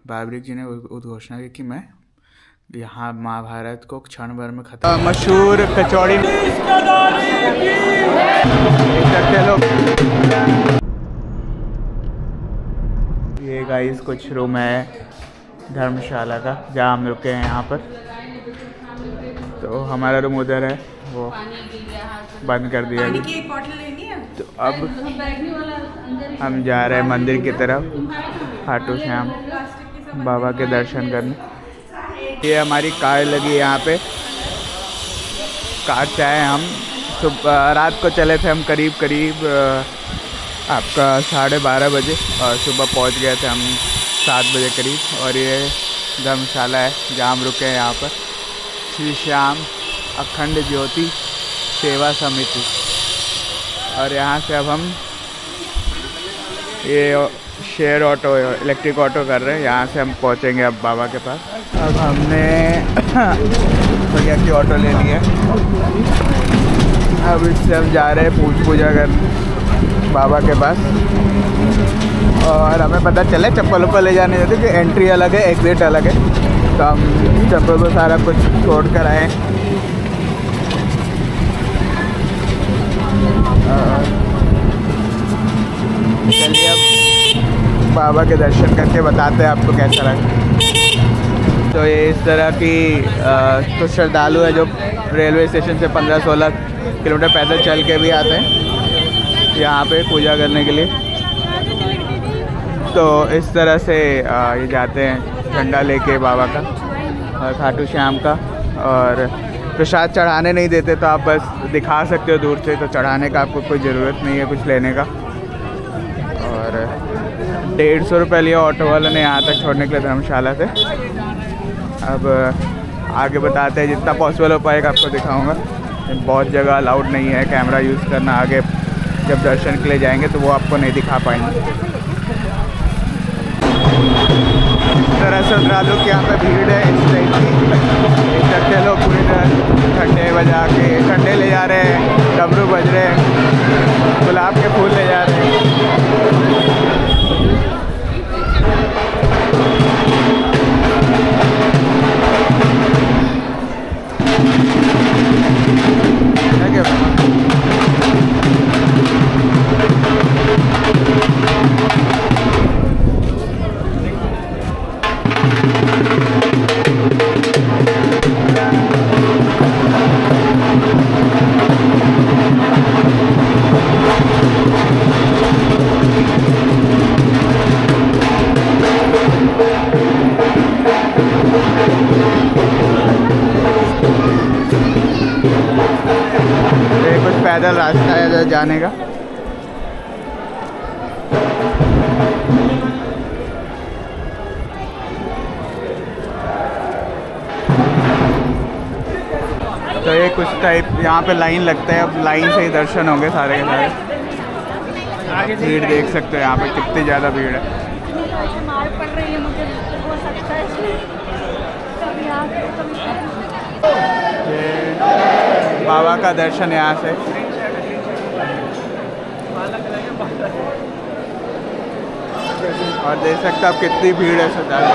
बाबरी जी ने उद्घोषणा की कि मैं यहाँ महाभारत को क्षण भर में खत्म। मशहूर कचौड़ी ये गाइस कुछ रूम है धर्मशाला का जहाँ हम रुके हैं यहाँ पर। तो हमारा रूम उधर है, वो बंद कर दिया अभी। तो अब हम जा रहे हैं मंदिर की तरफ, खाटू श्याम बाबा के दर्शन करने। ये हमारी कार लगी है यहाँ पे, कार से आए हम। सुबह रात को चले थे हम करीब आपका 12:30 बजे और सुबह पहुँच गए थे हम 7 बजे करीब। और ये धर्मशाला है जहाँ हम रुके हैं, यहाँ पर श्री श्याम अखंड ज्योति सेवा समिति। और यहाँ से अब हम ये शेयर ऑटो इलेक्ट्रिक ऑटो कर रहे हैं, यहाँ से हम पहुँचेंगे अब बाबा के पास। अब हमने भैया की ऑटो ले ली है, अब इससे हम जा रहे हैं पूजा करने बाबा के पास। और हमें पता चले चप्पल उप्पल ले जाने देते कि एंट्री अलग है एग्जिट अलग है, तो हम चप्पल को सारा कुछ छोड़ कर आए। चलिए अब बाबा के दर्शन करके बताते हैं आपको कैसा लगा। तो ये इस तरह की कुछ श्रद्धालु है जो रेलवे स्टेशन से 15-16 किलोमीटर पैदल चल के भी आते हैं यहाँ पे पूजा करने के लिए। तो इस तरह से ये जाते हैं झंडा लेके बाबा का और खाटू श्याम का। और प्रसाद चढ़ाने नहीं देते, तो आप बस दिखा सकते हो दूर से, तो चढ़ाने का आपको कोई ज़रूरत नहीं है कुछ लेने का। और 150 रुपये लिया ऑटो वाले ने यहाँ तक छोड़ने के लिए धर्मशाला से। अब आगे बताते हैं, जितना पॉसिबल हो पाएगा आपको दिखाऊंगा। बहुत जगह अलाउड नहीं है कैमरा यूज़ करना, आगे जब दर्शन के लिए जाएंगे तो वो आपको नहीं दिखा पाएंगे। इस तरह से श्रद्धालु की यहाँ पे भीड़ है इस टाइप की। इकट्ठे लोग पूरी तरह घंटे बजा के झंडे ले जा रहे हैं, डमरू बज रहे हैं, गुलाब के फूल ले जा रहे हैं। पैदल रास्ता है जाने का। तो ये कुछ टाइप यहाँ पे लाइन लगता है, अब लाइन से ही दर्शन होंगे सारे के सारे। भीड़ देख सकते हो यहाँ पे कितनी ज़्यादा भीड़ है। बाबा का दर्शन यहाँ से। और देख सकते हो आप कितनी भीड़ है श्रद्धालु।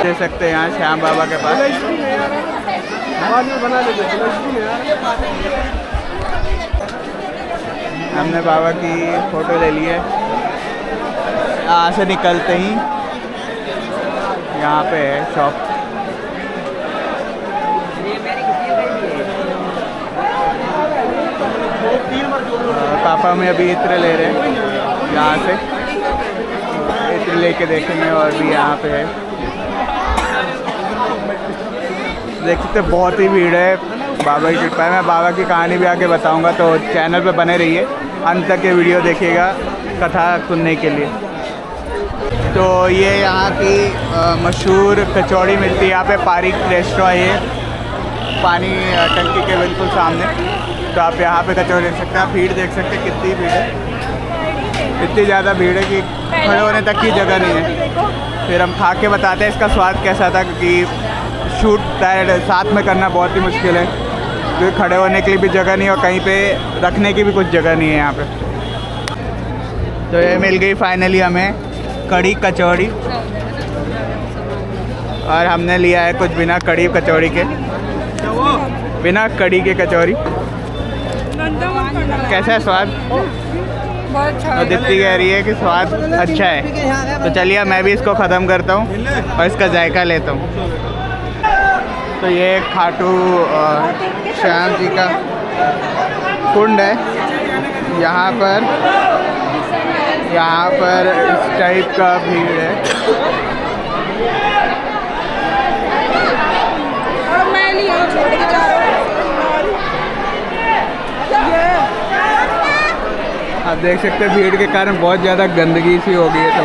दे सकते हैं यहाँ श्याम बाबा के पास। बना लेते हमने बाबा की फ़ोटो ले ली है। यहाँ से निकलते ही यहाँ पे है शॉप। पापा में अभी इत्र ले रहे हैं यहाँ से, इत्र लेके देखेंगे। और भी यहाँ पे है, देख सकते बहुत ही भीड़ है। बाबा की कृपा है। मैं बाबा की कहानी भी आगे बताऊंगा, तो चैनल पे बने रहिए, अंत तक ये वीडियो देखिएगा कथा सुनने के लिए। तो ये यहाँ की मशहूर कचौड़ी मिलती है यहाँ पे, पारिक रेस्टोरेंट है पानी टंकी के बिल्कुल सामने। तो आप यहाँ पे कचौड़ी देख सकते हैं। आप भीड़ देख सकते हैं कितनी भीड़ है, इतनी ज़्यादा भीड़ है कि खड़े होने तक की जगह नहीं है। फिर हम खा के बताते हैं इसका स्वाद कैसा था, क्योंकि शूट साथ में करना बहुत ही मुश्किल है, क्योंकि खड़े होने के लिए भी जगह नहीं और कहीं पे रखने की भी कुछ जगह नहीं है यहाँ पे। तो ये मिल गई फाइनली हमें कड़ी कचौड़ी, और हमने लिया है कुछ बिना कड़ी कचौड़ी के, बिना कड़ी के कचौड़ी। कैसा है स्वाद? तो दीप्ति कह रही है कि स्वाद अच्छा है। तो चलिए मैं भी इसको ख़त्म करता हूँ और इसका जायका लेता हूँ। तो ये खाटू श्याम जी का कुंड है। यहाँ पर इस टाइप का भीड़ है। आप देख सकते हैं भीड़ के कारण बहुत ज़्यादा गंदगी सी हो गई है,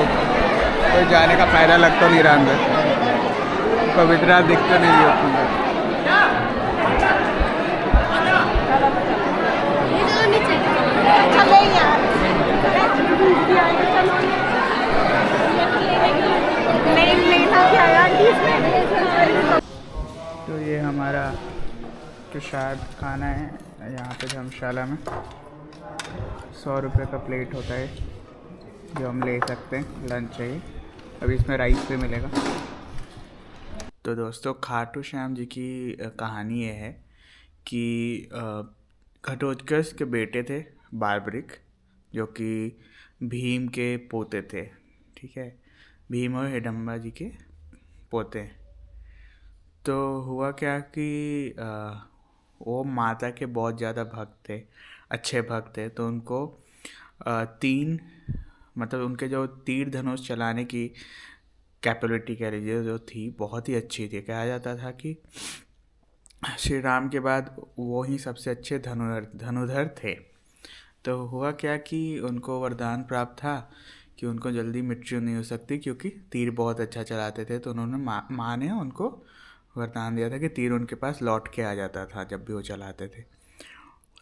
तो जाने का फ़ायदा लगता नहीं रहा अंदर, पवित्रता दिखता नहीं है अंदर। तो ये हमारा प्रसाद खाना है यहाँ पे धर्मशाला में। 100 रुपये का प्लेट होता है जो हम ले सकते हैं, लंच चाहिए। अभी इसमें राइस भी मिलेगा। तो दोस्तों खाटू श्याम जी की कहानी ये है कि घटोत्कच के बेटे थे बार्बरिक, जो कि भीम के पोते थे। ठीक है, भीम और हिडम्बा जी के पोते। तो हुआ क्या कि वो माता के बहुत ज़्यादा भक्त थे, अच्छे भक्त थे। तो उनको मतलब उनके जो तीर धनुष चलाने की कैपेबिलिटी कह लीजिए जो थी, बहुत ही अच्छी थी। कहा जाता था कि श्री राम के बाद वो ही सबसे अच्छे धनुधर थे। तो हुआ क्या कि उनको वरदान प्राप्त था कि उनको जल्दी मृत्यु नहीं हो सकती, क्योंकि तीर बहुत अच्छा चलाते थे। तो उन्होंने माँ ने उनको वरदान दिया था कि तीर उनके पास लौट के आ जाता था जब भी वो चलाते थे।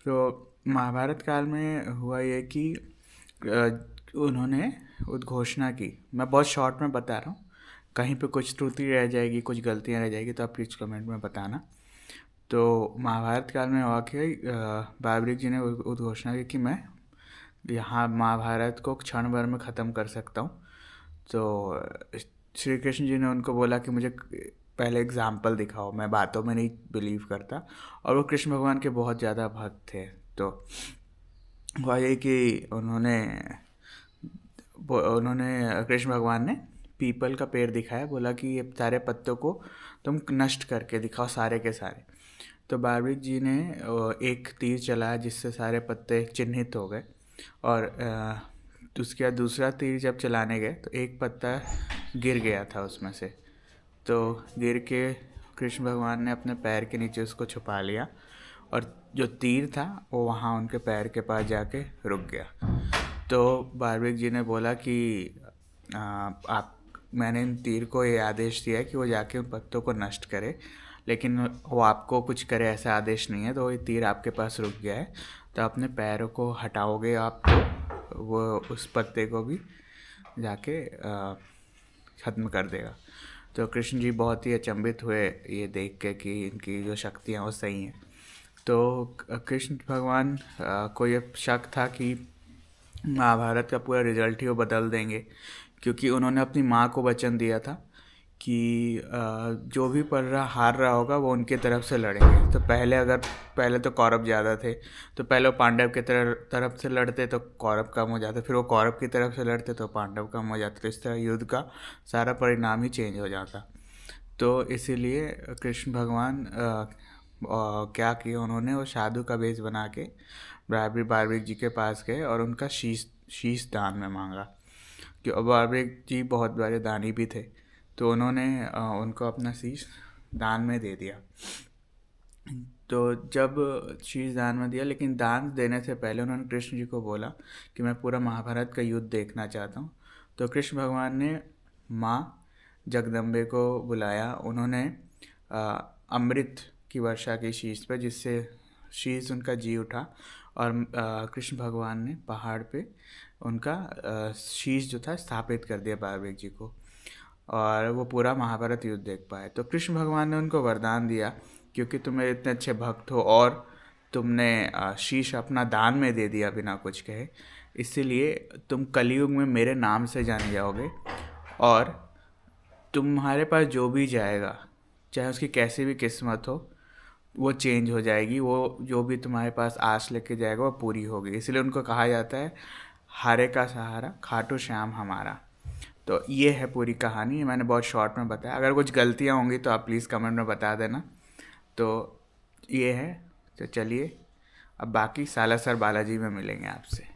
तो महाभारत काल में हुआ ये कि उन्होंने उद्घोषणा की। मैं बहुत शॉर्ट में बता रहा हूँ, कहीं पे कुछ त्रुटि रह जाएगी, कुछ गलतियाँ रह जाएगी तो आप प्लीज़ कमेंट में बताना। तो महाभारत काल में हुआ कि बाबरिक जी ने उद्घोषणा की कि मैं यहाँ महाभारत को क्षण भर में ख़त्म कर सकता हूँ। तो श्री कृष्ण जी ने उनको बोला कि मुझे पहले एग्जाम्पल दिखाओ, मैं बातों में नहीं बिलीव करता। और वो कृष्ण भगवान के बहुत ज़्यादा भक्त थे। तो हुआ ये कि उन्होंने कृष्ण भगवान ने पीपल का पेड़ दिखाया, बोला कि ये सारे पत्तों को तुम नष्ट करके दिखाओ सारे के सारे। तो बार्बरिक जी ने एक तीर चलाया जिससे सारे पत्ते चिन्हित हो गए। और उसके बाद दूसरा तीर जब चलाने गए तो एक पत्ता गिर गया था उसमें से। तो गिर के कृष्ण भगवान ने अपने पैर के नीचे उसको छुपा लिया, और जो तीर था वो वहाँ उनके पैर के पास जाके रुक गया। तो बार्बरिक जी ने बोला कि मैंने इन तीर को ये आदेश दिया है कि वो जाके उन पत्तों को नष्ट करे, लेकिन वो आपको कुछ करे ऐसा आदेश नहीं है। तो ये तीर आपके पास रुक गया है, तो अपने पैरों को हटाओगे आप तो वो उस पत्ते को भी जाके ख़त्म कर देगा। तो कृष्ण जी बहुत ही अचंभित हुए ये देख के कि इनकी जो शक्तियाँ वो सही हैं। तो कृष्ण भगवान को ये शक था कि महाभारत का पूरा रिजल्ट ही वो बदल देंगे, क्योंकि उन्होंने अपनी माँ को वचन दिया था कि जो भी पढ़ रहा हार रहा होगा वो उनके तरफ से लड़ेंगे। तो पहले तो कौरव ज़्यादा थे, तो पहले वो पांडव के तरफ से लड़ते तो कौरव कम हो जाते, फिर वो कौरव की तरफ से लड़ते तो पांडव कम हो जाते। तो इस तरह युद्ध का सारा परिणाम ही चेंज हो जाता। तो इसीलिए कृष्ण भगवान क्या किया उन्होंने, वो साधु का वेश बना के बार्बिक जी के पास गए और उनका शीश दान में मांगा। कि बार्बिक जी बहुत बड़े दानी भी थे, तो उन्होंने उनको अपना शीश दान में दे दिया। तो जब शीश दान में दिया, लेकिन दान देने से पहले उन्होंने कृष्ण जी को बोला कि मैं पूरा महाभारत का युद्ध देखना चाहता हूँ। तो कृष्ण भगवान ने माँ जगदम्बे को बुलाया, उन्होंने अमृत की वर्षा की शीश पर, जिससे शीश उनका जी उठा और कृष्ण भगवान ने पहाड़ पे उनका शीश जो था स्थापित कर दिया बार्बिक जी को, और वो पूरा महाभारत युद्ध देख पाए। तो कृष्ण भगवान ने उनको वरदान दिया, क्योंकि तुम मेरे इतने अच्छे भक्त हो और तुमने शीश अपना दान में दे दिया बिना कुछ कहे, इसीलिए तुम कलयुग में मेरे नाम से जाने जाओगे, और तुम्हारे पास जो भी जाएगा, चाहे उसकी कैसी भी किस्मत हो, वो चेंज हो जाएगी। वो जो भी तुम्हारे पास आस लेके जाएगा वो पूरी होगी। इसलिए उनको कहा जाता है हारे का सहारा खाटू श्याम हमारा। तो ये है पूरी कहानी, मैंने बहुत शॉर्ट में बताया। अगर कुछ गलतियाँ होंगी तो आप प्लीज़ कमेंट में बता देना। तो ये है, तो चलिए अब बाकी सालासर बालाजी में मिलेंगे आपसे।